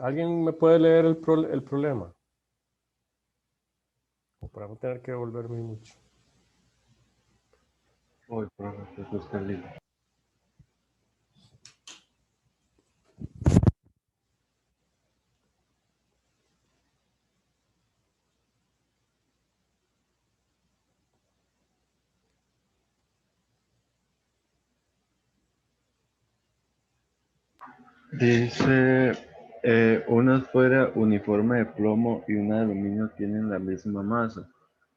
¿Alguien me puede leer el problema? O para no tener que devolverme mucho. Hoy, profe, pues busca el libro. Dice, una esfera uniforme de plomo y una de aluminio tienen la misma masa.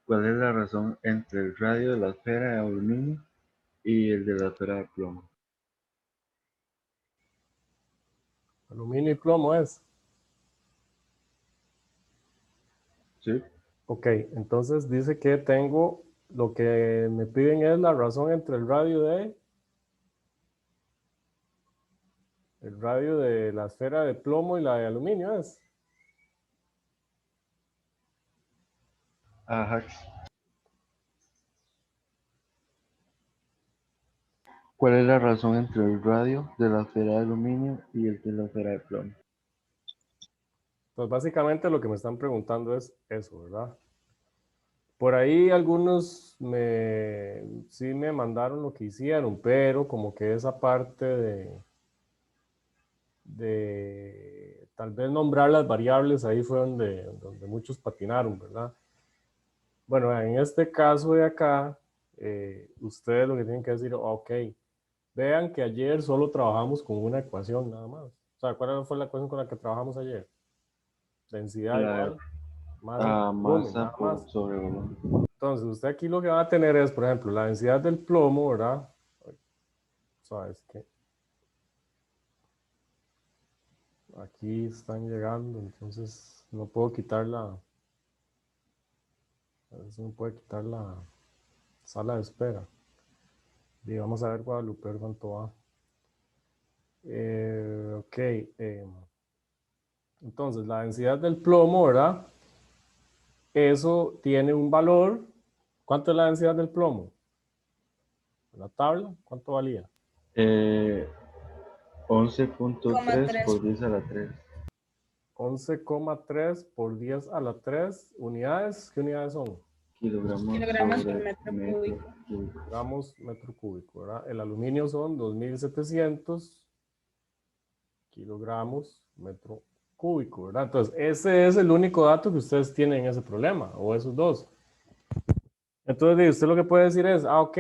¿Cuál es la razón entre el radio de la esfera de aluminio y el de la esfera de plomo? Aluminio y plomo es. ¿Sí? Ok, entonces dice que tengo, lo que me piden es la razón entre el radio de la esfera de plomo y la de aluminio es. Ajá. ¿Cuál es la razón entre el radio de la esfera de aluminio y el de la esfera de plomo? Pues básicamente lo que me están preguntando es eso, ¿verdad? Por ahí algunos sí me mandaron lo que hicieron, pero como que esa parte de tal vez nombrar las variables, ahí fue donde muchos patinaron, ¿verdad? Bueno, en este caso de acá, ustedes lo que tienen que decir, ok, vean que ayer solo trabajamos con una ecuación nada más. O sea, ¿cuál fue la ecuación con la que trabajamos ayer? Densidad La igual, masa por volumen, masa nada más. por sobre volumen. Entonces, usted aquí lo que va a tener es, por ejemplo, la densidad del plomo, ¿verdad? Sabes que aquí están llegando, entonces no puedo quitar a veces no puede quitar la sala de espera. Y vamos a ver Guadalupe cuánto va. Ok, entonces la densidad del plomo, ¿verdad? Eso tiene un valor. ¿Cuánto es la densidad del plomo? La tabla, ¿cuánto valía? 11.3 por 10 a la 3. 11,3 por 10 a la 3 unidades. ¿Qué unidades son? Kilogramos Kilogramos por sobre metro metro cúbico. cúbico. Gramos metro cúbico, ¿verdad? El aluminio son 2.700 kilogramos metro cúbico, ¿verdad? Entonces, ese es el único dato que ustedes tienen en ese problema, o esos dos. Entonces, usted lo que puede decir es, ok,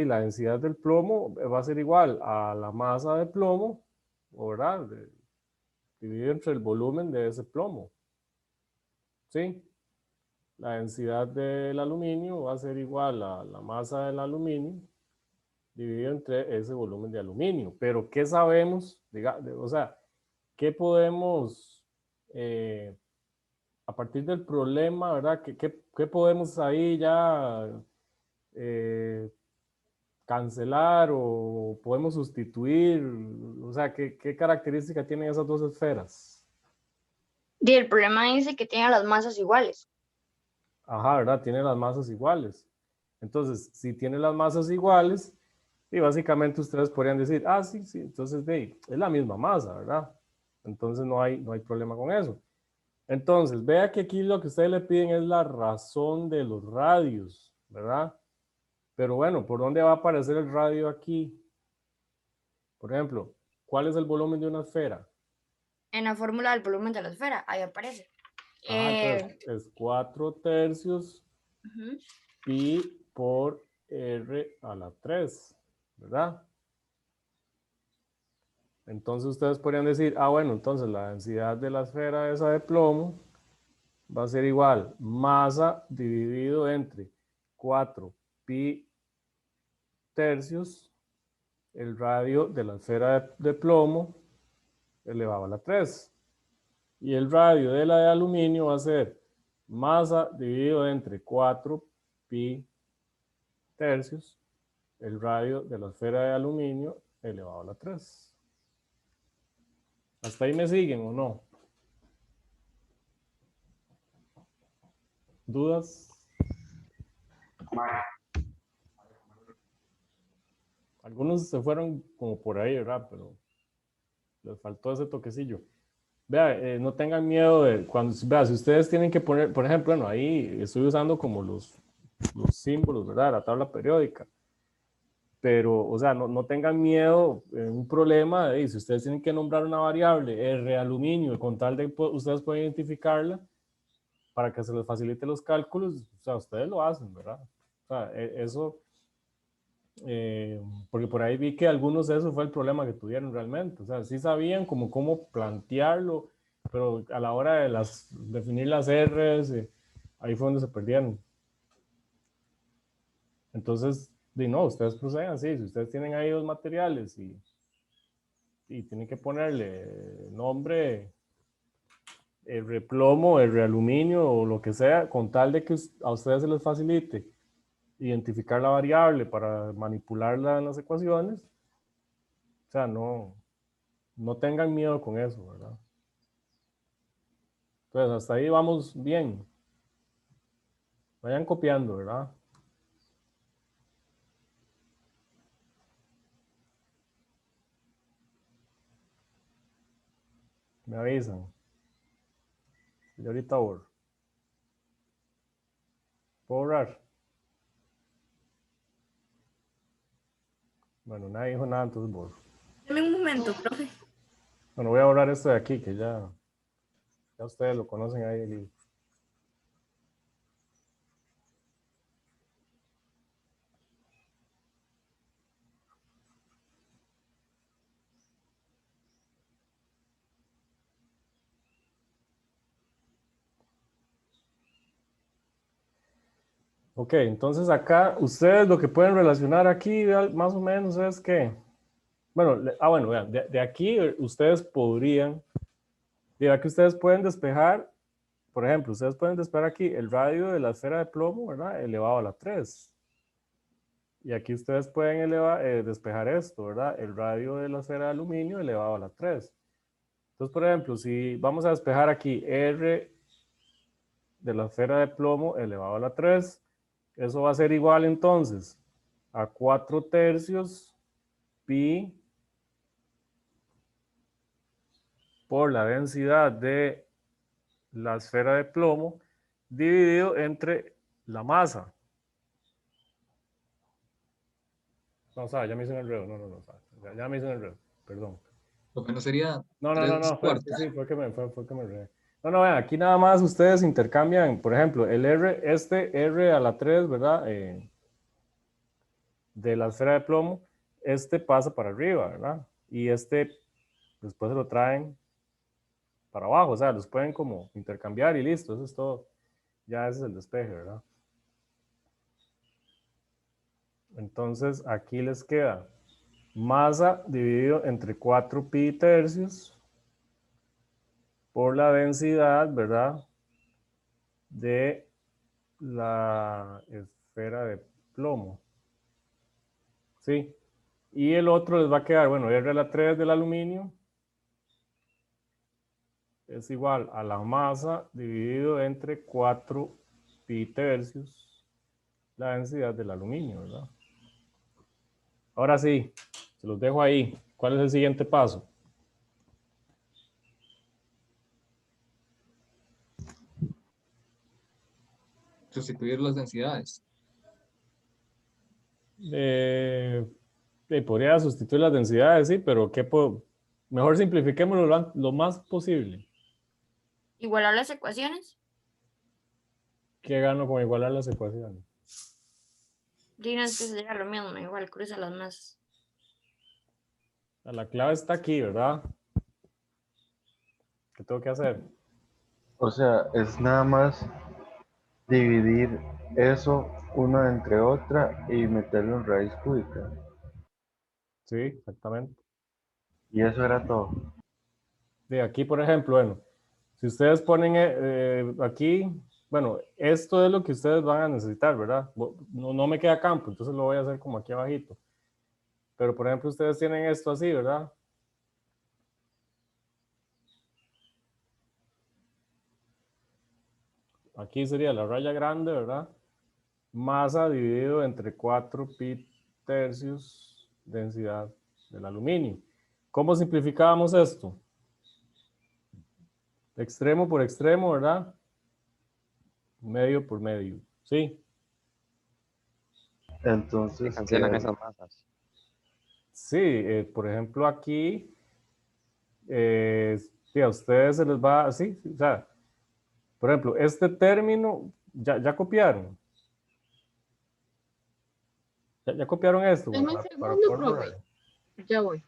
la densidad del plomo va a ser igual a la masa de plomo, ¿verdad? Dividido entre el volumen de ese plomo, ¿sí? La densidad del aluminio va a ser igual a la masa del aluminio dividido entre ese volumen de aluminio. Pero, ¿qué sabemos? O sea, ¿qué podemos, a partir del problema, ¿verdad? ¿Qué podemos ahí ya cancelar o podemos sustituir? O sea, ¿qué característica tienen esas dos esferas? Y el problema dice que tiene las masas iguales. Ajá, ¿verdad? Tiene las masas iguales. Entonces, si tiene las masas iguales, y básicamente ustedes podrían decir, ah, sí, sí, entonces es la misma masa, ¿verdad? Entonces no hay problema con eso. Entonces, vea que aquí lo que ustedes le piden es la razón de los radios, ¿verdad? Pero bueno, ¿por dónde va a aparecer el radio aquí? Por ejemplo, ¿cuál es el volumen de una esfera? En la fórmula del volumen de la esfera, ahí aparece. Ajá, entonces es 4/3 pi por r a la 3, ¿verdad? Entonces ustedes podrían decir, ah, bueno, entonces la densidad de la esfera esa de plomo va a ser igual masa dividido entre 4 pi tercios el radio de la esfera de plomo elevado a la 3. Y el radio de la de aluminio va a ser masa dividido entre 4 pi tercios el radio de la esfera de aluminio elevado a la 3. ¿Hasta ahí me siguen o no? ¿Dudas? Algunos se fueron como por ahí, ¿verdad? Pero les faltó ese toquecillo. Vea, no tengan miedo de cuando, vea, si ustedes tienen que poner, por ejemplo, bueno, ahí estoy usando como los símbolos, ¿verdad? La tabla periódica. Pero, o sea, no tengan miedo en un problema, si ustedes tienen que nombrar una variable, R aluminio, con tal de ustedes pueden identificarla para que se les facilite los cálculos, o sea, ustedes lo hacen, ¿verdad? O sea, eso, porque por ahí vi que algunos eso fue el problema que tuvieron realmente, o sea, sí sabían como cómo plantearlo, pero a la hora de definir las R's, ahí fue donde se perdieron. Entonces, no, ustedes proceden así, si ustedes tienen ahí los materiales y tienen que ponerle nombre, el replomo, el realuminio o lo que sea, con tal de que a ustedes se les facilite identificar la variable para manipularla en las ecuaciones, o sea, no tengan miedo con eso, ¿verdad? Entonces, hasta ahí vamos bien. Vayan copiando, ¿verdad? Me avisan. Yo ahorita borro. ¿Puedo borrar? Bueno, nadie dijo nada, entonces borro. Dame un momento, profe. Bueno, voy a borrar esto de aquí, que ya ustedes lo conocen ahí. El libro. Ok, entonces acá ustedes lo que pueden relacionar aquí más o menos es que, bueno, bueno, vean, de aquí ustedes podrían, ya que ustedes pueden despejar, por ejemplo, ustedes pueden despejar aquí el radio de la esfera de plomo, ¿verdad? Elevado a la 3. Y aquí ustedes pueden despejar esto, ¿verdad? El radio de la esfera de aluminio elevado a la 3. Entonces, por ejemplo, si vamos a despejar aquí R de la esfera de plomo elevado a la 3, eso va a ser igual entonces a 4 tercios pi por la densidad de la esfera de plomo dividido entre la masa. No, ya me hice un enredo. No, ya me hice un enredo. Perdón. Lo que no sería No, 3/4. sí, fue que me enredé. No, vean, aquí nada más ustedes intercambian, por ejemplo, el R, R a la 3, ¿verdad? De la esfera de plomo, pasa para arriba, ¿verdad? Y después se lo traen para abajo, o sea, los pueden como intercambiar y listo, eso es todo. Ya ese es el despeje, ¿verdad? Entonces, aquí les queda masa dividido entre 4 pi tercios por la densidad, ¿verdad? De la esfera de plomo. ¿Sí? Y el otro les va a quedar, bueno, R a la 3 del aluminio es igual a la masa dividido entre 4 pi tercios la densidad del aluminio, ¿verdad? Ahora sí, se los dejo ahí. ¿Cuál es el siguiente paso? Sustituir las densidades. Podría sustituir las densidades, sí, pero mejor simplifiquémoslo lo más posible. Igualar las ecuaciones. ¿Qué gano con igualar las ecuaciones? Dinos que sería lo mismo, igual cruza las masas. La clave está aquí, ¿verdad? ¿Qué tengo que hacer? O sea, es nada más dividir eso una entre otra y meterlo en raíz cúbica. Sí, exactamente. Y eso era todo. De aquí, por ejemplo, bueno, si ustedes ponen aquí, bueno, esto es lo que ustedes van a necesitar, ¿verdad? No me queda campo, entonces lo voy a hacer como aquí abajito. Pero, por ejemplo, ustedes tienen esto así, ¿verdad? Aquí sería la raya grande, ¿verdad? Masa dividido entre 4 pi tercios densidad del aluminio. ¿Cómo simplificábamos esto? extremo por extremo, ¿verdad? Medio por medio, ¿sí? Se Entonces, cancelan esas masas. Sí, por ejemplo, aquí, sí, a ustedes se les va, sí, sí, o sea, por ejemplo, este término, ya copiaron. Ya copiaron esto, Deme un para segundo, poder profe. borrar. Ya voy.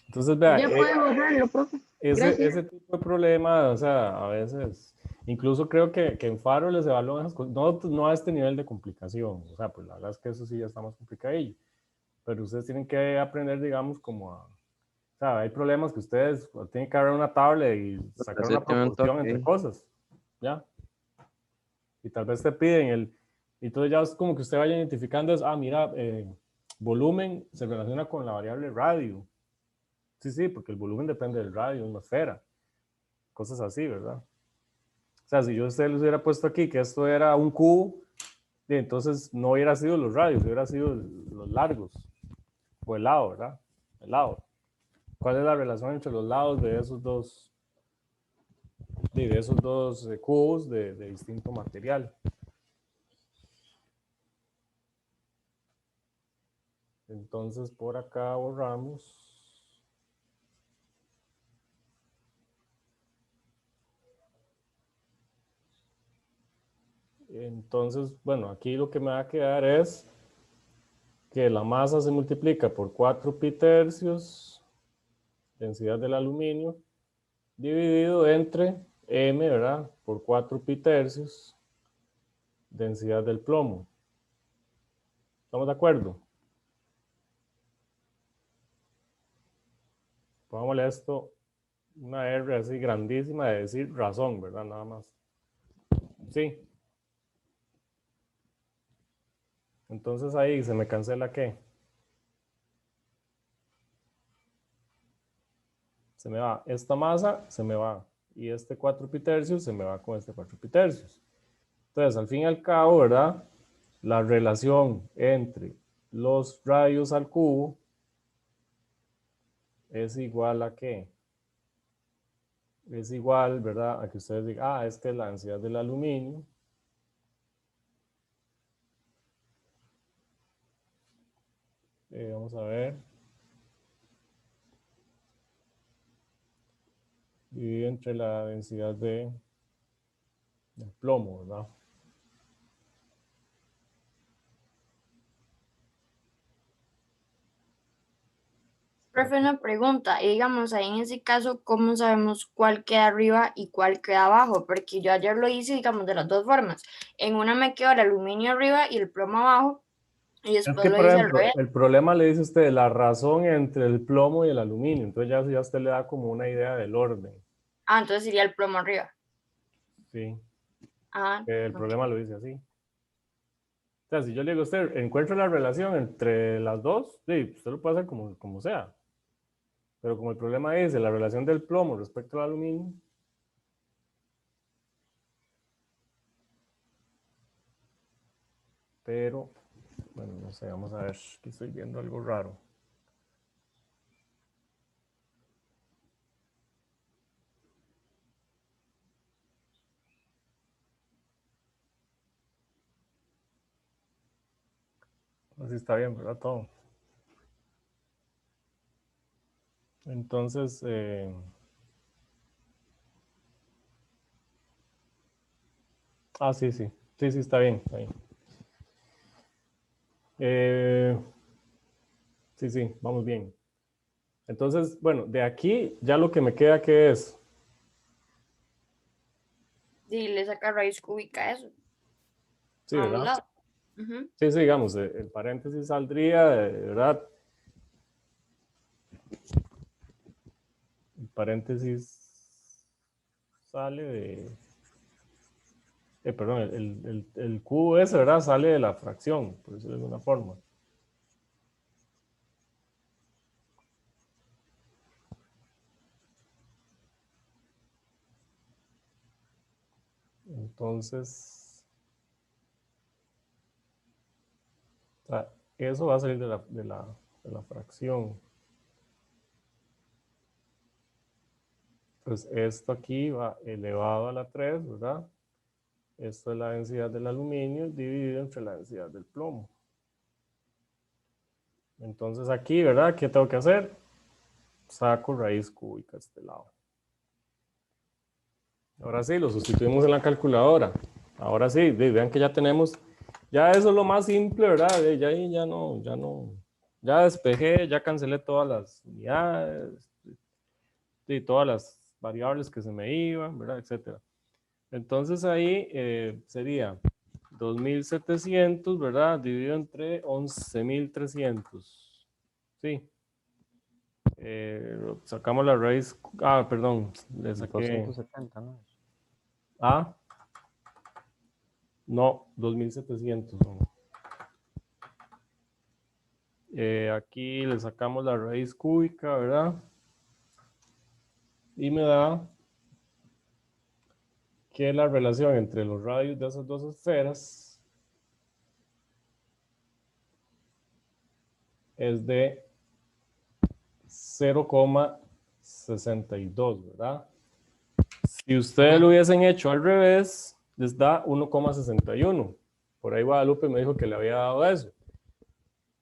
Entonces, vea, Ya puede borrarlo, profe. Gracias. ese tipo de problema, o sea, a veces, incluso creo que en Faro les evalúan esas cosas, no a este nivel de complicación, o sea, pues la verdad es que eso sí ya está más complicadillo, pero ustedes tienen que aprender, digamos, como a, o sea, hay problemas que ustedes tienen que abrir una tabla y sacar Así una tiene un proporción toque. entre cosas, ¿ya? Y tal vez te piden y entonces ya es como que usted vaya identificando, mira, volumen se relaciona con la variable radio. Sí, sí, porque el volumen depende del radio, una esfera, cosas así, ¿verdad? O sea, si yo a usted les hubiera puesto aquí que esto era un cubo, entonces no hubiera sido los radios, hubiera sido los largos, o el lado, ¿verdad? El lado. ¿Cuál es la relación entre los lados de esos dos cubos de distinto material? Entonces por acá borramos. Entonces, bueno, aquí lo que me va a quedar es que la masa se multiplica por 4 pi tercios, densidad del aluminio, dividido entre m, ¿verdad? Por 4 pi tercios, densidad del plomo. ¿Estamos de acuerdo? Pongámosle esto una R así grandísima de decir razón, ¿verdad? Nada más. Sí. Entonces ahí se me cancela ¿qué? Se me va esta masa, se me va. Y este 4 pi tercios se me va con este 4 pi tercios. Entonces, al fin y al cabo, ¿verdad? La relación entre los radios al cubo es igual a ¿qué? Es igual, ¿verdad? A que ustedes digan, es que la densidad del aluminio vamos a ver, dividido entre la densidad del plomo, ¿verdad? Profe, una pregunta, y digamos, ahí en ese caso, ¿cómo sabemos cuál queda arriba y cuál queda abajo? Porque yo ayer lo hice, digamos, de las dos formas. En una me quedó el aluminio arriba y el plomo abajo, y Es después que, lo por hice al ejemplo, revés. el problema le dice usted la razón entre el plomo y el aluminio. Entonces ya usted le da como una idea del orden. Ah, entonces sería el plomo arriba. Sí, Ah, el ok. problema lo dice así. O sea, si yo le digo a usted, encuentra la relación entre las dos, sí, usted lo puede hacer como sea. Pero como el problema dice la relación del plomo respecto al aluminio, pero, bueno, no sé, vamos a ver, que estoy viendo algo raro. Así está bien, ¿verdad? Todo. Entonces, sí, sí. Sí, sí, está bien, está bien. Sí, sí, vamos bien. Entonces, bueno, de aquí ya lo que me queda que es, Y le saca raíz cúbica a eso, sí, a un ¿verdad? lado. Ujú. Sí, sí, digamos, el paréntesis saldría, ¿verdad? El paréntesis sale perdón, el cubo ese, ¿verdad? Sale de la fracción, por decirlo de alguna forma. Entonces, o sea, eso va a salir de la fracción. Pues esto aquí va elevado a la 3, ¿verdad? Esto es la densidad del aluminio dividido entre la densidad del plomo. Entonces aquí, ¿verdad? ¿Qué tengo que hacer? Saco raíz cúbica a este lado. Ahora sí, lo sustituimos en la calculadora. Ahora sí, vean que ya tenemos, ya eso es lo más simple, ¿verdad? Ya ahí ya no, ya despejé, ya cancelé todas las unidades, y todas las variables que se me iban, ¿verdad? Etcétera. Entonces ahí sería 2.700, ¿verdad? Dividido entre 11.300. Sí. Sacamos la raíz. Ah, perdón. Le saqué. 270, ¿no? Ah. No, 2.700. Aquí le sacamos la raíz cúbica, ¿verdad? Y me da que la relación entre los radios de esas dos esferas es de 0,62, ¿verdad? Si ustedes lo hubiesen hecho al revés, les da 1,61. Por ahí Guadalupe me dijo que le había dado eso.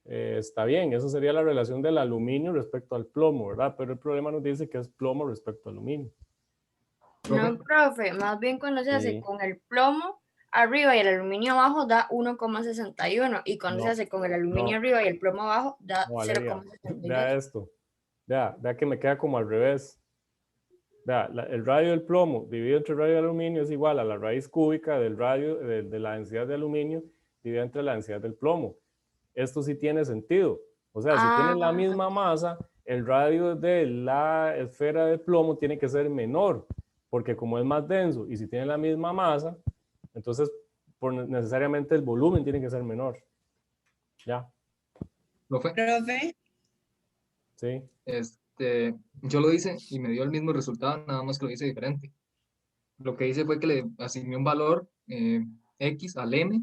Está bien, esa sería la relación del aluminio respecto al plomo, ¿verdad? Pero el problema nos dice que es plomo respecto al aluminio. No, profe, más bien cuando se hace Sí. con el plomo arriba y el aluminio abajo da 1,61 y cuando se No, hace con el aluminio no. arriba y el plomo abajo da No, Valeria, 0,62. vea esto. Vea que me queda como al revés. Vea, el radio del plomo dividido entre el radio del aluminio es igual a la raíz cúbica del radio de la densidad de aluminio dividida entre la densidad del plomo. Esto sí tiene sentido. O sea, si tienen la misma masa, el radio de la esfera de plomo tiene que ser menor, porque como es más denso y si tienen la misma masa, entonces necesariamente el volumen tiene que ser menor. ¿Ya? Profe, Sí. yo lo hice y me dio el mismo resultado, nada más que lo hice diferente. Lo que hice fue que le asigné un valor X al M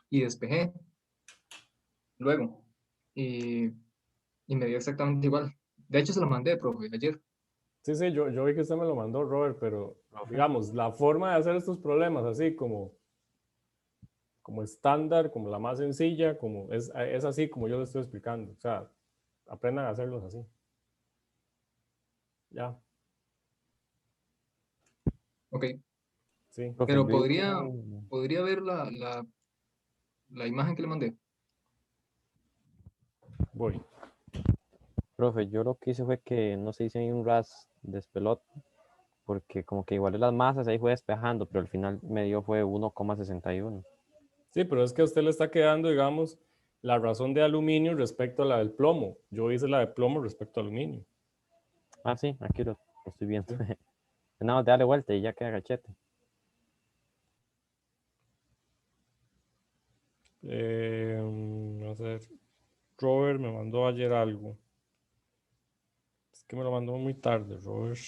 y despejé luego. Y me dio exactamente igual. De hecho, se lo mandé, profe, ayer. Sí, yo vi que usted me lo mandó, Robert, pero digamos, la forma de hacer estos problemas así como estándar, como la más sencilla, como es así como yo lo estoy explicando. O sea, aprendan a hacerlos así. Ya. Ok. Sí. Profe, Pero yo hice podría ver la imagen que le mandé. Voy. Profe, yo lo que hice fue que no se hizo un ras despelote, porque como que igualé las masas, ahí fue despejando, pero al final me dio fue 1,61. Sí, pero es que a usted le está quedando, digamos, la razón de aluminio respecto a la del plomo. Yo hice la de plomo respecto a aluminio. Ah, sí, aquí lo estoy viendo. Nada más de darle vuelta y ya queda gachete. A ver, Robert me mandó ayer algo. Es que me lo mandó muy tarde, Robert.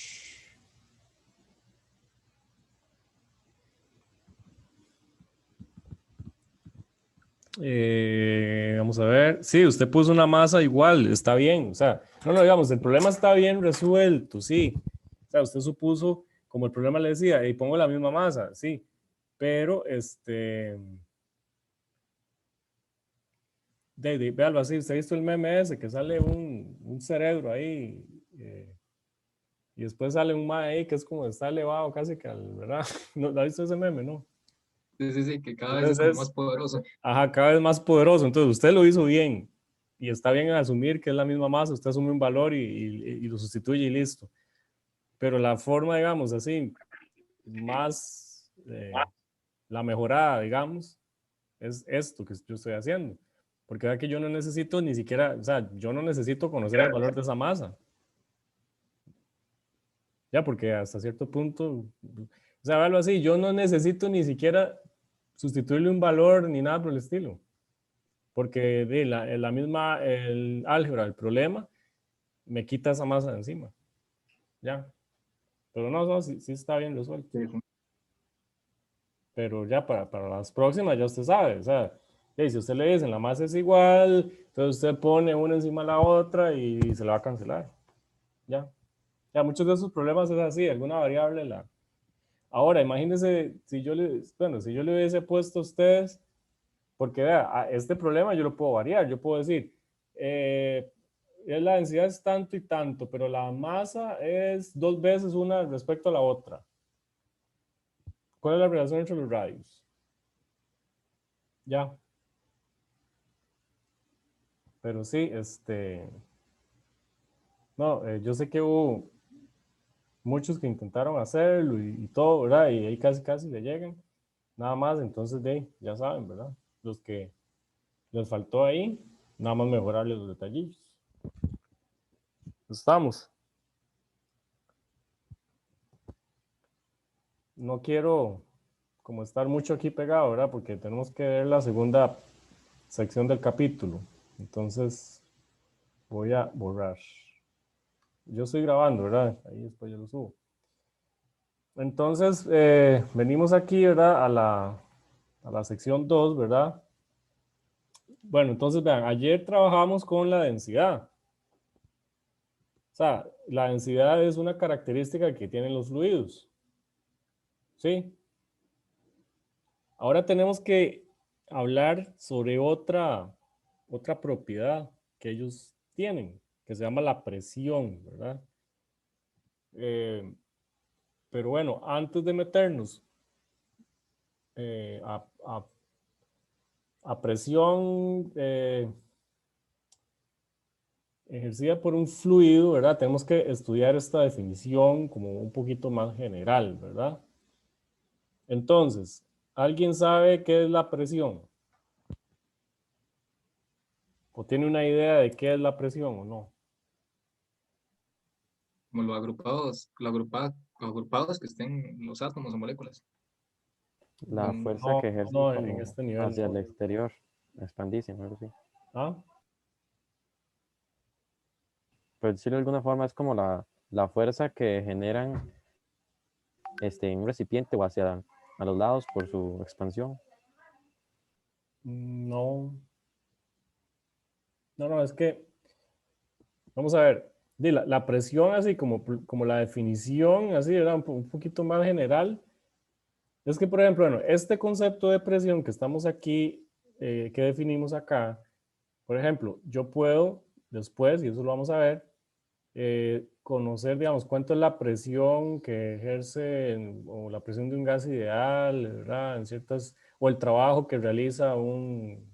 Vamos a ver. Sí, usted puso una masa igual, está bien. O sea, no, digamos, el problema está bien resuelto, sí. O sea, usted supuso, como el problema le decía, y pongo la misma masa, sí. Pero, véalo así, usted ha visto el meme ese, que sale un cerebro ahí, y después sale un mae ahí que es como está elevado casi que al, ¿verdad? ¿No ha visto ese meme, no? Sí, que cada vez es como más poderoso. Ajá, cada vez más poderoso. Entonces, usted lo hizo bien y está bien en asumir que es la misma masa. Usted asume un valor y lo sustituye y listo. Pero la forma, digamos, así, más la mejorada, digamos, es esto que yo estoy haciendo. Porque vea que yo no necesito ni siquiera, o sea, yo no necesito conocer el valor de esa masa. Ya, porque hasta cierto punto, o sea, véalo así, yo no necesito ni siquiera sustituirle un valor ni nada por el estilo. Porque de la misma el álgebra, el problema, me quita esa masa de encima. Ya. Pero no, sí está bien resuelto. Sí, sí. Pero ya para las próximas ya usted sabe. O sea, si usted le dicen la masa es igual, entonces usted pone una encima de la otra y se la va a cancelar. Ya. Ya, muchos de esos problemas es así, alguna variable la... Ahora, imagínense si yo le, bueno, si yo le hubiese puesto a ustedes, porque vea, este problema yo lo puedo variar, yo puedo decir, la densidad es tanto y tanto, pero la masa es 2 veces una respecto a la otra. ¿Cuál es la relación entre los radios? Ya. Pero sí, no, yo sé que hubo muchos que intentaron hacerlo y todo, ¿verdad? Y ahí casi casi le llegan. Nada más, entonces de ahí, ya saben, ¿verdad? Los que les faltó ahí, nada más mejorarle los detallillos. Estamos. No quiero como estar mucho aquí pegado, ¿verdad? Porque tenemos que ver la segunda sección del capítulo. Entonces, voy a borrar. Yo estoy grabando, ¿verdad? Ahí después yo lo subo. Entonces, venimos aquí, ¿verdad? A la sección 2, ¿verdad? Bueno, entonces vean, ayer trabajamos con la densidad. O sea, la densidad es una característica que tienen los fluidos. ¿Sí? Ahora tenemos que hablar sobre otra propiedad que ellos tienen, que se llama la presión, ¿verdad? Pero bueno, antes de meternos a presión ejercida por un fluido, ¿verdad? Tenemos que estudiar esta definición como un poquito más general, ¿verdad? Entonces, ¿alguien sabe qué es la presión? ¿O tiene una idea de qué es la presión o no? Como agrupados que estén los átomos o moléculas. La Don- fuerza No, que ejerce no, en como este nivel hacia no. el exterior, expandísimo, algo así. ¿Ah? Por decirlo de alguna forma, es como la fuerza que generan en un recipiente o hacia a los lados por su expansión. No. No, no, es que, vamos a ver, la presión así como la definición, así era un poquito más general. Es que, por ejemplo, bueno, este concepto de presión que estamos aquí, que definimos acá, por ejemplo, yo puedo después, y eso lo vamos a ver, conocer, digamos, cuánto es la presión que ejerce o la presión de un gas ideal, ¿verdad? En ciertas, o el trabajo que realiza un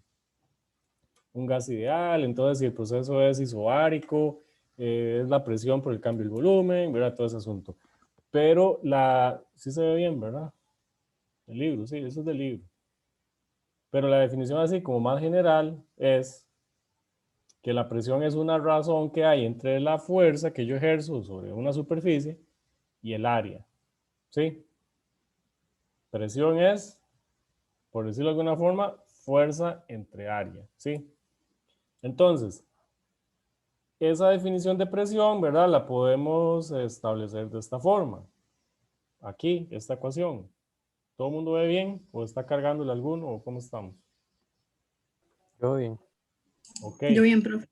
gas ideal, entonces si el proceso es isobárico, es la presión por el cambio del volumen, ¿verdad? Todo ese asunto. Pero sí se ve bien, ¿verdad? El libro, sí, eso es del libro. Pero la definición así como más general es que la presión es una razón que hay entre la fuerza que yo ejerzo sobre una superficie y el área, ¿sí? Presión es, por decirlo de alguna forma, fuerza entre área, ¿sí? Entonces, esa definición de presión, ¿verdad? La podemos establecer de esta forma. Aquí, esta ecuación. ¿Todo el mundo ve bien? ¿O está cargándole alguno? ¿O cómo estamos? Yo bien. Ok. Yo bien, profe.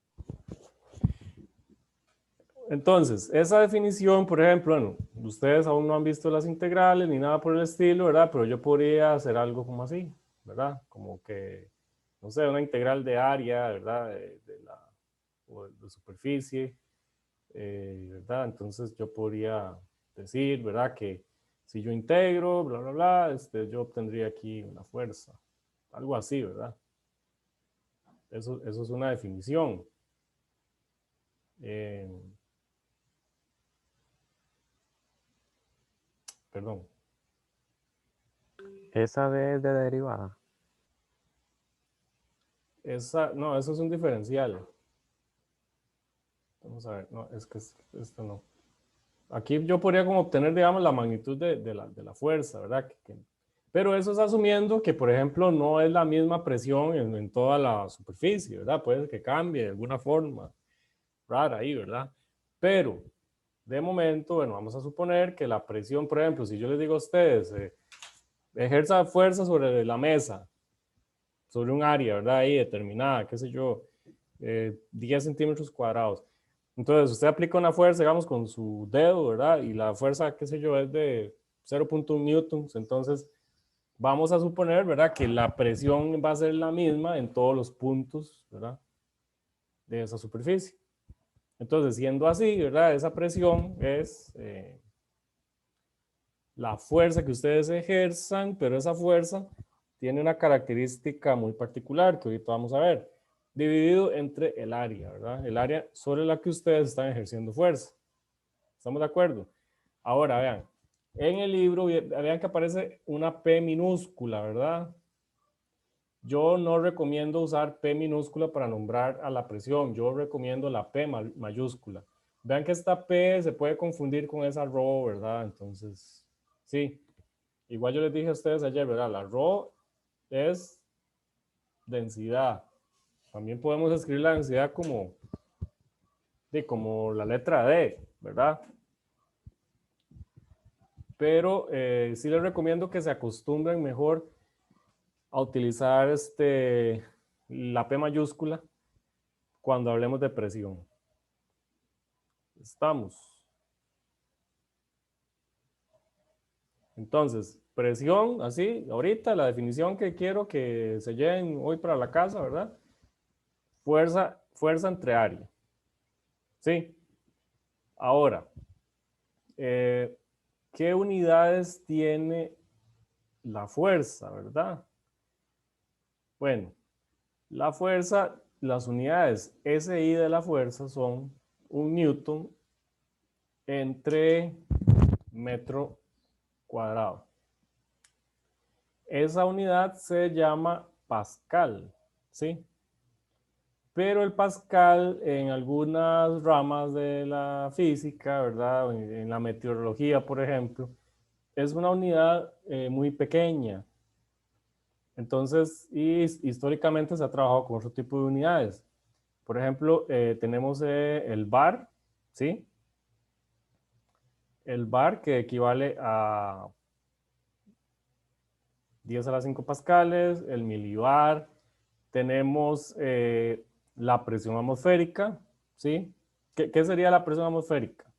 Entonces, esa definición, por ejemplo, bueno, ustedes aún no han visto las integrales ni nada por el estilo, ¿verdad? Pero yo podría hacer algo como así, ¿verdad? Como que, no sé, una integral de área, ¿verdad? O de superficie, ¿verdad? Entonces yo podría decir, ¿verdad? Que si yo integro, bla, bla, bla, yo obtendría aquí una fuerza. Algo así, ¿verdad? Eso es una definición. Eh, perdón. Esa D es de derivada. No, eso es un diferencial. Vamos a ver, no, es que esto no. Aquí yo podría como obtener, digamos, la magnitud de la fuerza, ¿verdad? Pero eso es asumiendo que, por ejemplo, no es la misma presión en toda la superficie, ¿verdad? Puede que cambie de alguna forma rara ahí, ¿verdad? Pero, de momento, bueno, vamos a suponer que la presión, por ejemplo, si yo les digo a ustedes, ejerza fuerza sobre la mesa, sobre un área, ¿verdad? Ahí determinada, qué sé yo, 10 centímetros cuadrados. Entonces, usted aplica una fuerza, digamos, con su dedo, ¿verdad? Y la fuerza, qué sé yo, es de 0.1 newtons. Entonces, vamos a suponer, ¿verdad? Que la presión va a ser la misma en todos los puntos, ¿verdad? De esa superficie. Entonces, siendo así, ¿verdad? Esa presión es la fuerza que ustedes ejerzan, pero esa fuerza tiene una característica muy particular que ahorita vamos a ver, dividido entre el área, ¿verdad? El área sobre la que ustedes están ejerciendo fuerza. ¿Estamos de acuerdo? Ahora, vean, en el libro, vean que aparece una P minúscula, ¿verdad? Yo no recomiendo usar P minúscula para nombrar a la presión, yo recomiendo la P mayúscula. Vean que esta P se puede confundir con esa ρ, ¿verdad? Entonces, sí. Igual yo les dije a ustedes ayer, ¿verdad? La ρ es densidad. También podemos escribir la densidad como la letra D, ¿verdad? Pero sí les recomiendo que se acostumbren mejor a utilizar la P mayúscula cuando hablemos de presión. Estamos. Entonces, presión, así, ahorita la definición que quiero que se lleven hoy para la casa, ¿verdad? Fuerza entre área. ¿Sí? Ahora, ¿qué unidades tiene la fuerza, verdad? Bueno, la fuerza, las unidades SI de la fuerza son 1 newton entre metro cuadrado. Esa unidad se llama pascal, ¿sí? Pero el pascal en algunas ramas de la física, ¿verdad? En la meteorología, por ejemplo, es una unidad muy pequeña. Entonces, y históricamente se ha trabajado con otro tipo de unidades. Por ejemplo, tenemos el bar, ¿sí? El bar que equivale a 10 a la 5 pascales, el milibar. Tenemos la presión atmosférica, ¿sí? ¿Qué sería la presión atmosférica?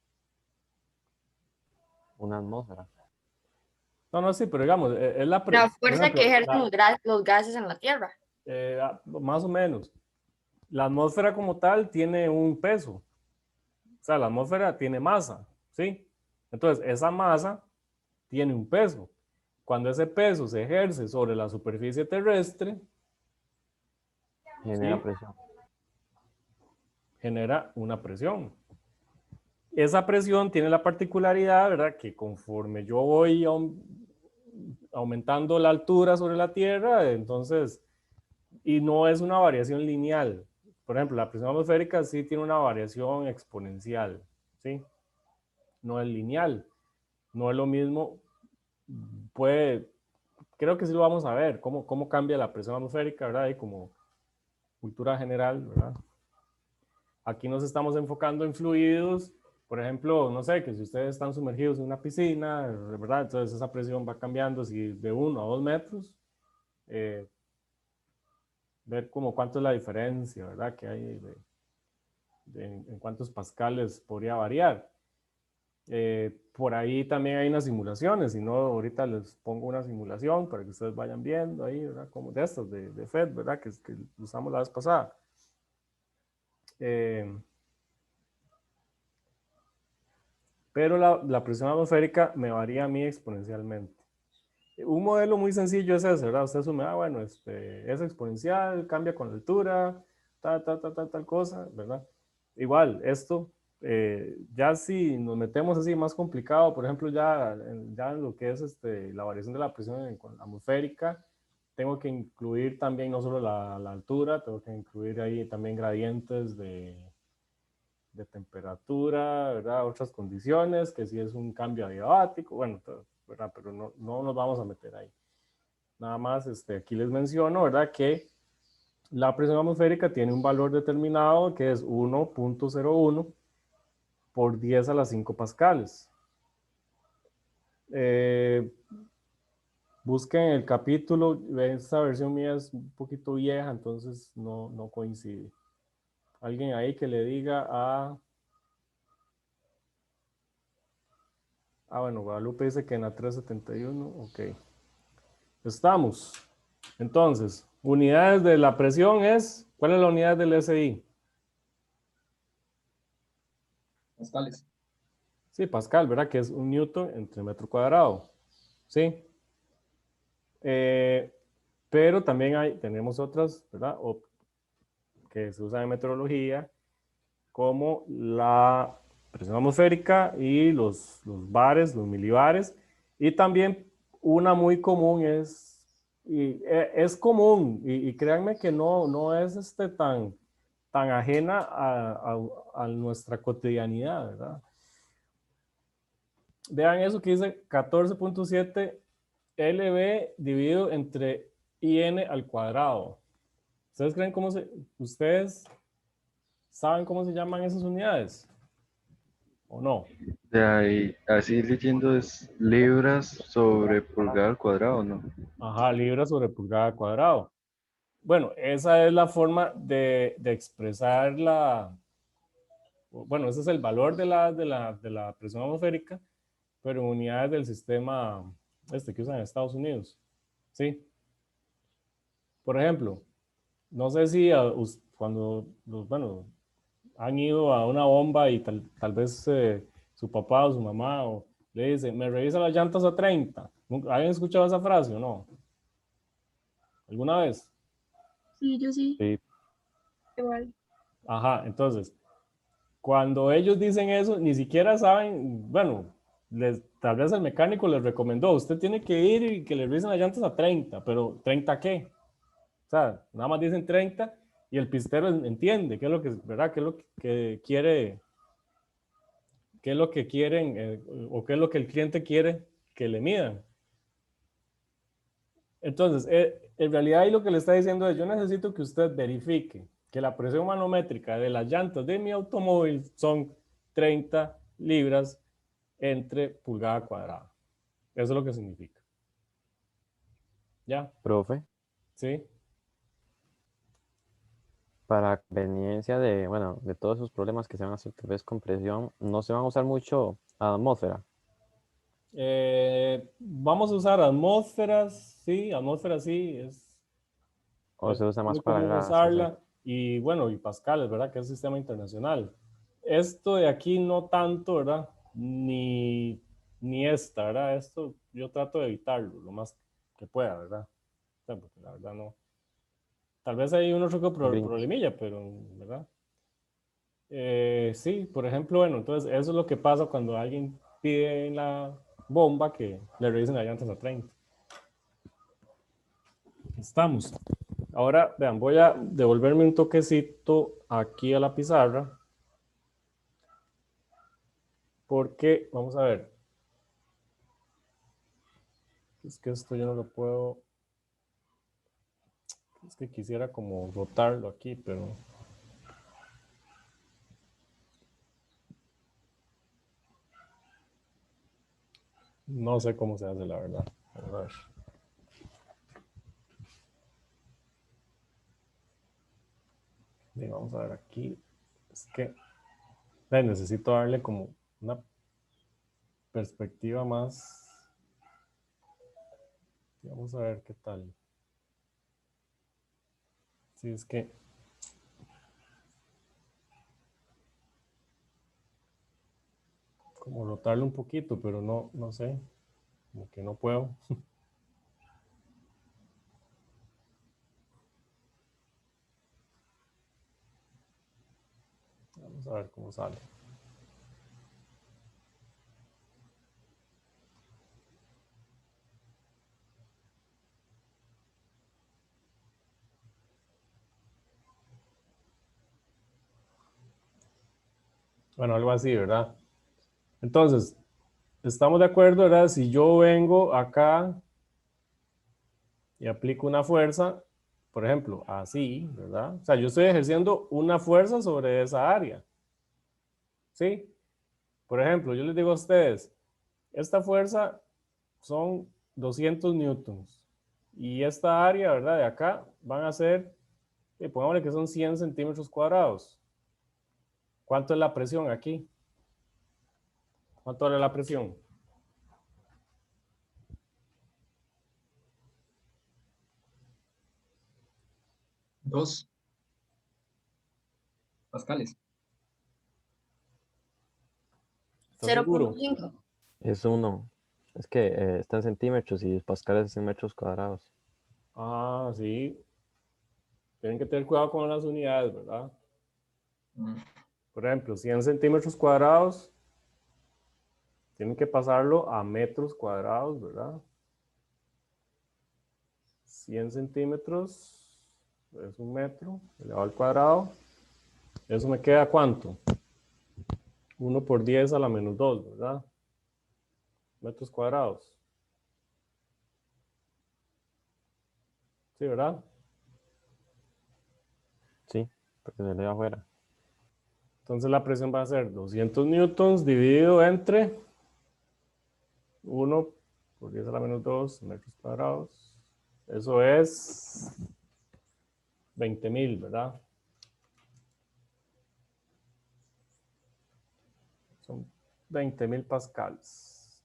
Una atmósfera. No, sí, pero digamos, es la La fuerza que ejercen los gases en la Tierra. más o menos. La atmósfera como tal tiene un peso. O sea, la atmósfera tiene masa, ¿sí? Entonces, esa masa tiene un peso. Cuando ese peso se ejerce sobre la superficie terrestre, Genera ¿sí? presión. Genera una presión. Esa presión tiene la particularidad, ¿verdad? Que conforme yo voy aumentando la altura sobre la Tierra, entonces, y no es una variación lineal. Por ejemplo, la presión atmosférica sí tiene una variación exponencial, ¿sí? No es lineal. No es lo mismo, creo que sí lo vamos a ver, cómo cambia la presión atmosférica, ¿verdad? Y como cultura general, ¿verdad? Aquí nos estamos enfocando en fluidos, por ejemplo, no sé, que si ustedes están sumergidos en una piscina, ¿verdad? Entonces esa presión va cambiando si de 1 a 2 metros, ver como cuánto es la diferencia, ¿verdad? Que hay en cuántos pascales podría variar. Por ahí también hay unas simulaciones, si no, ahorita les pongo una simulación para que ustedes vayan viendo ahí, ¿verdad? Como de estos, de FED, ¿verdad? Que usamos la vez pasada. Pero la presión atmosférica me varía a mí exponencialmente. Un modelo muy sencillo es ese, ¿verdad? Usted asume, bueno, es exponencial, cambia con la altura, tal cosa, ¿verdad? Igual, esto, ya si nos metemos así más complicado, por ejemplo, ya en lo que es la variación de la presión atmosférica, tengo que incluir también no solo la altura, tengo que incluir ahí también gradientes de temperatura, ¿verdad? Otras condiciones, que si es un cambio adiabático, bueno, ¿verdad? Pero no nos vamos a meter ahí. Nada más, aquí les menciono, ¿verdad? Que la presión atmosférica tiene un valor determinado que es 1.01 por 10 a la 5 pascales. Busquen el capítulo, esta versión mía es un poquito vieja, entonces no coincide. Alguien ahí que le diga a Ah, bueno, Guadalupe dice que en la 371. Ok. Estamos. Entonces, unidades de la presión es, ¿cuál es la unidad del SI? Pascales. Sí, Pascal, ¿verdad? Que es un newton entre metro cuadrado. Sí. Pero también tenemos otras, ¿verdad? Que se usan en meteorología, como la presión atmosférica y los bares, los milibares. Y también una muy común es común, y créanme que no es tan ajena a nuestra cotidianidad, ¿verdad? Vean eso que dice 14.7 LB dividido entre IN al cuadrado. ¿Ustedes saben cómo se llaman esas unidades? ¿O no? De ahí, así leyendo es libras sobre pulgada al cuadrado, ¿no? Ajá, libras sobre pulgada cuadrado. Bueno, esa es la forma de expresar bueno, ese es el valor de la presión atmosférica, pero en unidades del sistema que usan en Estados Unidos. ¿Sí? Por ejemplo, no sé si cuando, bueno, han ido a una bomba y tal vez su papá o su mamá le dice, me revisa las llantas a 30. ¿Alguien escuchado esa frase o no? ¿Alguna vez? Sí, yo sí. Sí, Igual. Ajá, entonces, cuando ellos dicen eso, ni siquiera saben, bueno, tal vez el mecánico les recomendó, usted tiene que ir y que le revisen las llantas a 30, pero ¿30 qué? O sea, nada más dicen 30 y el pistero entiende qué es lo que, ¿verdad? ¿Qué es lo que quiere? ¿Qué es lo que quieren o qué es lo que el cliente quiere que le midan? Entonces, en realidad ahí lo que le está diciendo es, yo necesito que usted verifique que la presión manométrica de las llantas de mi automóvil son 30 libras entre pulgada cuadrada. Eso es lo que significa. ¿Ya? profe, ¿Sí? para conveniencia de, bueno, de todos esos problemas que se van a hacer tal vez con presión, no se van a usar mucho atmósfera. Vamos a usar atmósferas, sí, O es se usa más muy para común gases. usarla. Y bueno, y pascales, ¿verdad? Que es el sistema internacional. Esto de aquí no tanto, ¿verdad? Ni esta, ¿verdad? Esto yo trato de evitarlo lo más que pueda, ¿verdad? O sea, porque la verdad no. Tal vez hay uno otro Grinch. problemilla, pero, ¿verdad? Sí, por ejemplo, bueno, entonces eso es lo que pasa cuando alguien pide en la bomba que le revisen las llantas a 30. Estamos. Ahora, vean, voy a devolverme un toquecito aquí a la pizarra porque, vamos a ver, es que esto yo no lo puedo, es que quisiera como rotarlo aquí, pero no sé cómo se hace, la verdad. Vamos a ver. Y vamos a ver aquí, es que necesito darle como una perspectiva más, vamos a ver qué tal. Sí, es que como rotarlo un poquito, pero no sé, como que no puedo. Vamos a ver cómo sale. Bueno, algo así, ¿verdad? Entonces, estamos de acuerdo, ¿verdad? Si yo vengo acá y aplico una fuerza, por ejemplo, así, ¿verdad? O sea, yo estoy ejerciendo una fuerza sobre esa área, ¿sí? Por ejemplo, yo les digo a ustedes, esta fuerza son 200 newtons y esta área, ¿verdad? De acá van a ser, pongámosle que son 100 centímetros cuadrados. ¿Cuánto es la presión aquí? ¿Cuánto es la presión? 2 pascales. ¿Estás seguro? 0.5. Es 1. Es que está en centímetros y pascales es en metros cuadrados. Ah, sí. Tienen que tener cuidado con las unidades, ¿verdad? Mm, Por ejemplo, 100 centímetros cuadrados, tienen que pasarlo a metros cuadrados, ¿verdad? 100 centímetros es 1 metro elevado al cuadrado. ¿Eso me queda cuánto? 1 por 10 a la menos 2, ¿verdad? Metros cuadrados. Sí, ¿verdad? Sí, porque se le da afuera. Entonces la presión va a ser 200 newtons dividido entre 1 por 10 a la menos 2 metros cuadrados. Eso es 20,000, ¿verdad? Son 20,000 pascales.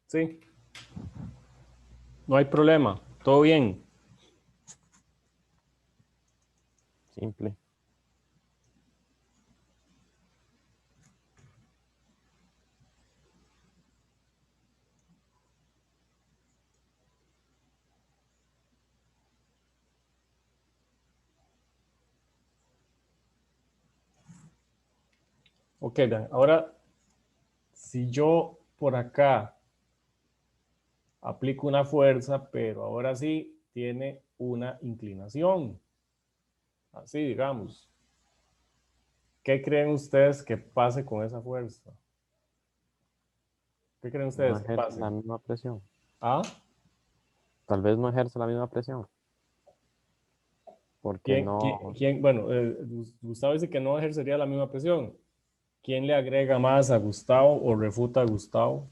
Sí. No hay problema. Todo bien. Simple. Ok, vean. Ahora, si yo por acá aplico una fuerza, pero ahora sí tiene una inclinación. Así, digamos. ¿Qué creen ustedes que pase con esa fuerza? ¿Qué creen No ustedes que ejerce pase? la misma presión. ¿Ah? Tal vez no ejerce la misma presión. Porque no. Bueno, Gustavo dice que no ejercería la misma presión. ¿Quién le agrega más a Gustavo o refuta a Gustavo?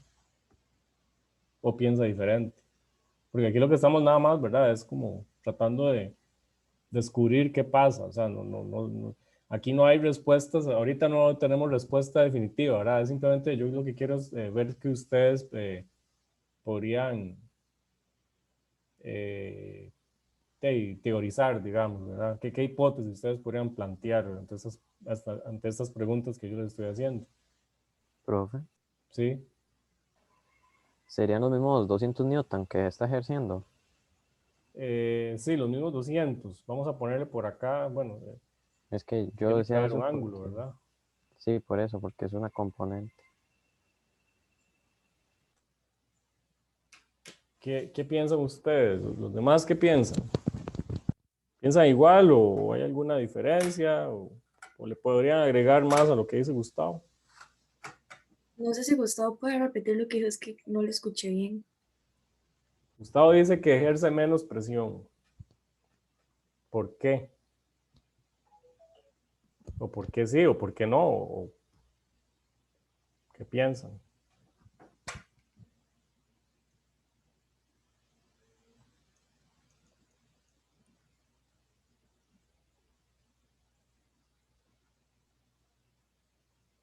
¿O piensa diferente? Porque aquí lo que estamos nada más, ¿verdad? Es como tratando de descubrir qué pasa. O sea, aquí no hay respuestas. Ahorita no tenemos respuesta definitiva, ¿verdad? Es simplemente yo lo que quiero es ver que ustedes podrían teorizar, digamos, ¿verdad? ¿Qué hipótesis ustedes podrían plantear ante estas preguntas que yo les estoy haciendo? Profe, ¿Sí? serían los mismos 200 newton que está ejerciendo. Sí, los mismos 200. Vamos a ponerle por acá, bueno, Es que yo tiene que decía haber eso un ángulo, porque. ¿verdad? Sí, por eso, porque es una componente. ¿Qué piensan ustedes? ¿Los demás qué piensan? ¿Piensan igual o hay alguna diferencia? ¿O le podrían agregar más a lo que dice Gustavo? No sé si Gustavo puede repetir lo que dijo, es que no lo escuché bien. Gustavo dice que ejerce menos presión. ¿Por qué? ¿O por qué sí? ¿O por qué no? ¿O qué piensan?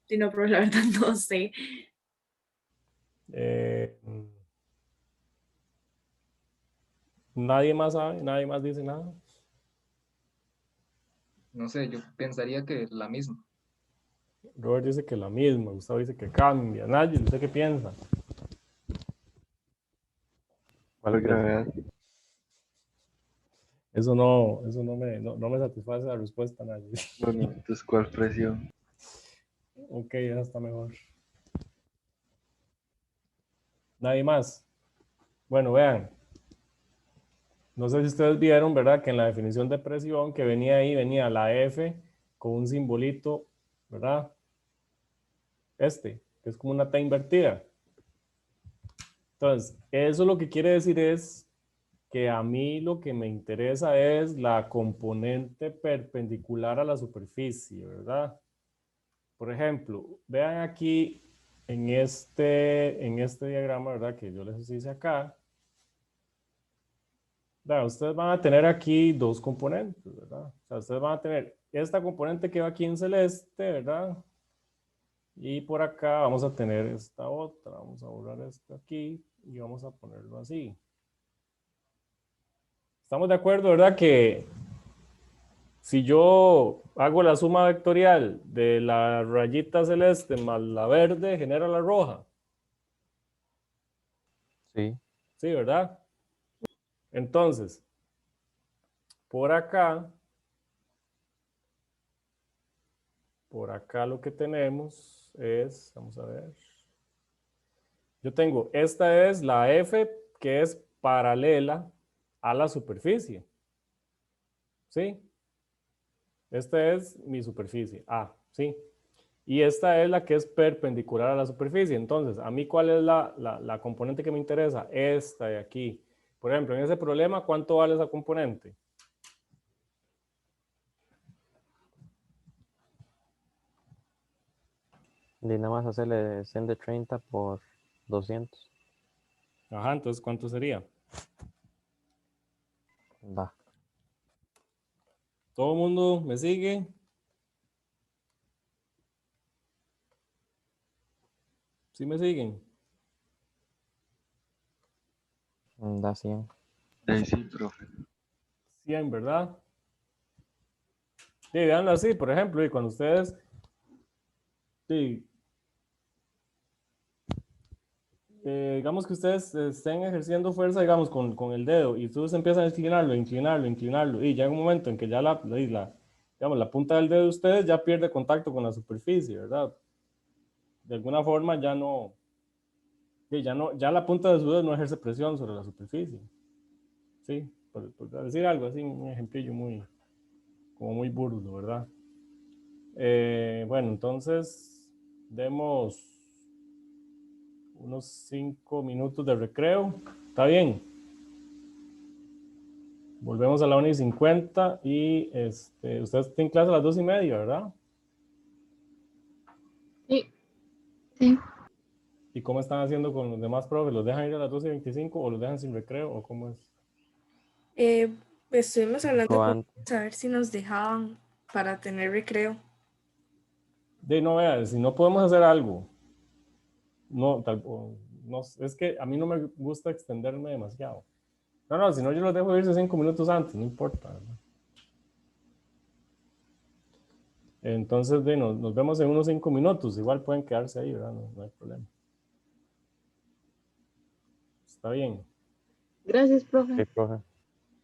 Sí, no, pero la verdad no sé. Nadie más sabe, nadie más dice nada. No sé, yo pensaría que la misma. Robert dice que la misma, Gustavo dice que cambia. Nadie, ¿usted qué piensa? ¿Cuál La es el- gravedad. Eso no me satisface la respuesta, nadie. Bueno, entonces, ¿cuál presión? Ok, esa está mejor. Nadie más. Bueno, vean. No sé si ustedes vieron, ¿verdad? Que en la definición de presión que venía ahí, venía la F con un simbolito, ¿verdad? Que es como una T invertida. Entonces, eso lo que quiere decir es que a mí lo que me interesa es la componente perpendicular a la superficie, ¿verdad? Por ejemplo, vean aquí en este diagrama, ¿verdad? Que yo les hice acá. Vean, ustedes van a tener aquí dos componentes, ¿verdad? O sea, ustedes van a tener esta componente que va aquí en celeste, ¿verdad? Y por acá vamos a tener esta otra. Vamos a borrar esto aquí y vamos a ponerlo así. Estamos de acuerdo, ¿verdad? Que si yo hago la suma vectorial de la rayita celeste más la verde, genera la roja. Sí. Sí, ¿verdad? Entonces, por acá lo que tenemos es, vamos a ver. Yo tengo, esta es la F que es paralela a la superficie. ¿Sí? Esta es mi superficie, A, ¿sí? Y esta es la que es perpendicular a la superficie. Entonces, ¿a mí cuál es la componente que me interesa? Esta de aquí. Por ejemplo, en ese problema, ¿cuánto vale esa componente? Y nada más hacerle 100 de 30 por 200. Ajá, entonces, ¿cuánto sería? Va. ¿Todo el mundo me sigue? ¿Sí me siguen? Da 100. Ahí sí, profe. 100, ¿verdad? Sí, veanlo así, por ejemplo, y cuando ustedes sí, digamos que ustedes estén ejerciendo fuerza, digamos, con el dedo, y ustedes empiezan a inclinarlo, y llega un momento en que ya digamos, la punta del dedo de ustedes ya pierde contacto con la superficie, ¿verdad? De alguna forma ya no, sí, ya la punta de su dedo no ejerce presión sobre la superficie. Sí, por decir algo así, un ejemplillo como muy burdo, ¿verdad? Bueno, entonces, demos unos 5 minutos de recreo. ¿Está bien? Volvemos a la 1:50 y ustedes tienen clase a las 2:30, ¿verdad? Sí. Sí. ¿Y cómo están haciendo con los demás profes? ¿Los dejan ir a las 2:25 o los dejan sin recreo o cómo es? Estuvimos hablando con Antes. a ver si nos dejaban para tener recreo. De no veas, si no podemos hacer algo, no, no, es que a mí no me gusta extenderme demasiado. No, si no yo los dejo irse 5 minutos antes, no importa, ¿verdad? Entonces, nos vemos en unos 5 minutos. Igual pueden quedarse ahí, ¿verdad? No hay problema. Está bien. Gracias, profe. Sí, profe.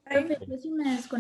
Ay. Profe, yo sí me desconecté.